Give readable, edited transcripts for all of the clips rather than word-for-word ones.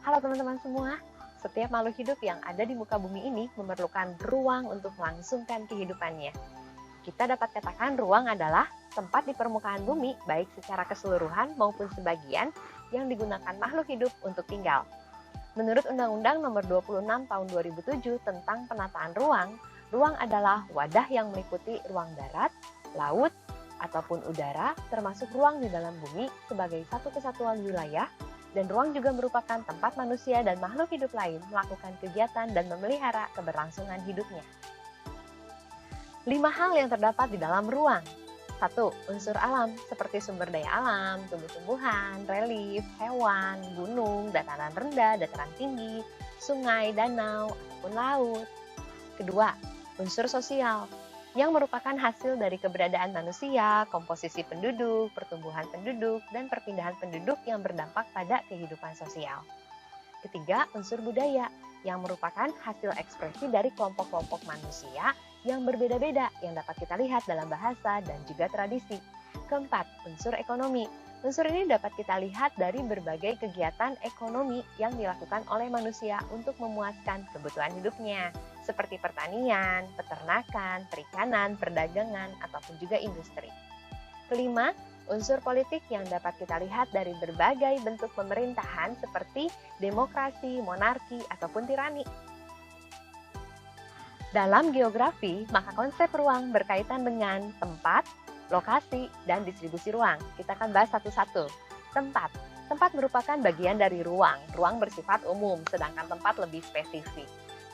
Halo teman-teman semua, setiap makhluk hidup yang ada di muka bumi ini memerlukan ruang untuk melangsungkan kehidupannya. Kita dapat katakan ruang adalah tempat di permukaan bumi, baik secara keseluruhan maupun sebagian, yang digunakan makhluk hidup untuk tinggal. Menurut Undang-Undang Nomor 26 Tahun 2007 tentang penataan ruang, ruang adalah wadah yang meliputi ruang darat, laut, ataupun udara, termasuk ruang di dalam bumi sebagai satu kesatuan wilayah, dan ruang juga merupakan tempat manusia dan makhluk hidup lain melakukan kegiatan dan memelihara keberlangsungan hidupnya. 5 hal yang terdapat di dalam ruang. 1. Unsur alam seperti sumber daya alam, tumbuh-tumbuhan, relief, hewan, gunung, dataran rendah, dataran tinggi, sungai, danau, ataupun laut. Kedua, unsur sosial yang merupakan hasil dari keberadaan manusia, komposisi penduduk, pertumbuhan penduduk, dan perpindahan penduduk yang berdampak pada kehidupan sosial. Ketiga, unsur budaya yang merupakan hasil ekspresi dari kelompok-kelompok manusia yang berbeda-beda yang dapat kita lihat dalam bahasa dan juga tradisi. Keempat, unsur ekonomi. Unsur ini dapat kita lihat dari berbagai kegiatan ekonomi yang dilakukan oleh manusia untuk memuaskan kebutuhan hidupnya, seperti pertanian, peternakan, perikanan, perdagangan, ataupun juga industri. Kelima, unsur politik yang dapat kita lihat dari berbagai bentuk pemerintahan seperti demokrasi, monarki, ataupun tirani. Dalam geografi, maka konsep ruang berkaitan dengan tempat, lokasi, dan distribusi ruang. Kita akan bahas satu-satu. Tempat. Tempat merupakan bagian dari ruang. Ruang bersifat umum, sedangkan tempat lebih spesifik.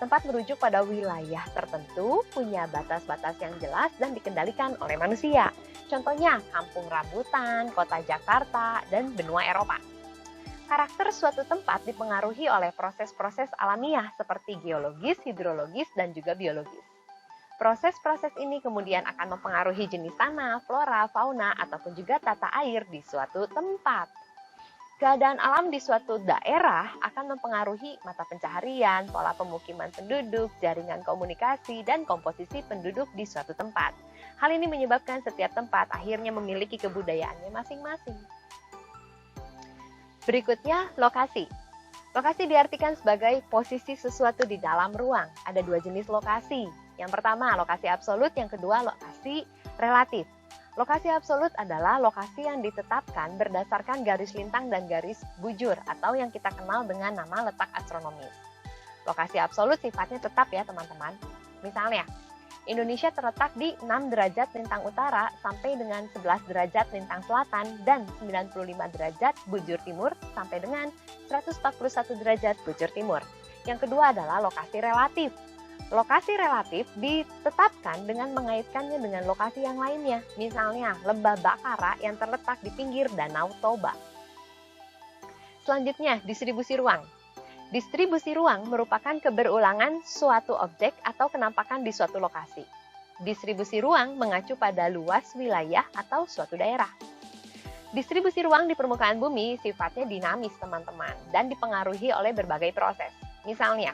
Tempat merujuk pada wilayah tertentu, punya batas-batas yang jelas dan dikendalikan oleh manusia. Contohnya, kampung rambutan, kota Jakarta, dan benua Eropa. Karakter suatu tempat dipengaruhi oleh proses-proses alamiah seperti geologis, hidrologis, dan juga biologis. Proses-proses ini kemudian akan mempengaruhi jenis tanah, flora, fauna, ataupun juga tata air di suatu tempat. Keadaan alam di suatu daerah akan mempengaruhi mata pencaharian, pola pemukiman penduduk, jaringan komunikasi, dan komposisi penduduk di suatu tempat. Hal ini menyebabkan setiap tempat akhirnya memiliki kebudayaannya masing-masing. Berikutnya, lokasi. Lokasi diartikan sebagai posisi sesuatu di dalam ruang. Ada 2 jenis lokasi. Yang pertama, lokasi absolut. Yang kedua, lokasi relatif. Lokasi absolut adalah lokasi yang ditetapkan berdasarkan garis lintang dan garis bujur atau yang kita kenal dengan nama letak astronomis. Lokasi absolut sifatnya tetap ya teman-teman. Misalnya, Indonesia terletak di 6 derajat lintang utara sampai dengan 11 derajat lintang selatan dan 95 derajat bujur timur sampai dengan 141 derajat bujur timur. Yang kedua adalah lokasi relatif. Lokasi relatif ditetapkan dengan mengaitkannya dengan lokasi yang lainnya, misalnya Lembah Bakara yang terletak di pinggir Danau Toba. Selanjutnya, distribusi ruang. Distribusi ruang merupakan keberulangan suatu objek atau kenampakan di suatu lokasi. Distribusi ruang mengacu pada luas wilayah atau suatu daerah. Distribusi ruang di permukaan bumi sifatnya dinamis, teman-teman, dan dipengaruhi oleh berbagai proses. Misalnya,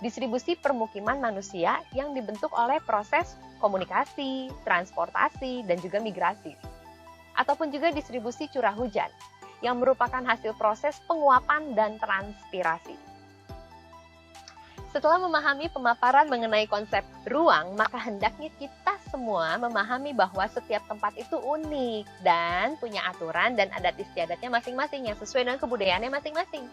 distribusi permukiman manusia yang dibentuk oleh proses komunikasi, transportasi, dan juga migrasi. Ataupun juga distribusi curah hujan, yang merupakan hasil proses penguapan dan transpirasi. Setelah memahami pemaparan mengenai konsep ruang, maka hendaknya kita semua memahami bahwa setiap tempat itu unik dan punya aturan dan adat istiadatnya masing-masing yang sesuai dengan kebudayaannya masing-masing.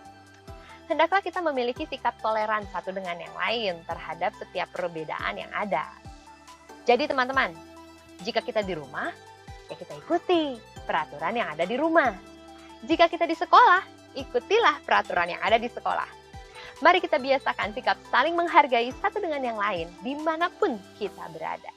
Hendaklah kita memiliki sikap toleran satu dengan yang lain terhadap setiap perbedaan yang ada. Jadi teman-teman, jika kita di rumah, ya kita ikuti peraturan yang ada di rumah. Jika kita di sekolah, ikutilah peraturan yang ada di sekolah. Mari kita biasakan sikap saling menghargai satu dengan yang lain dimanapun kita berada.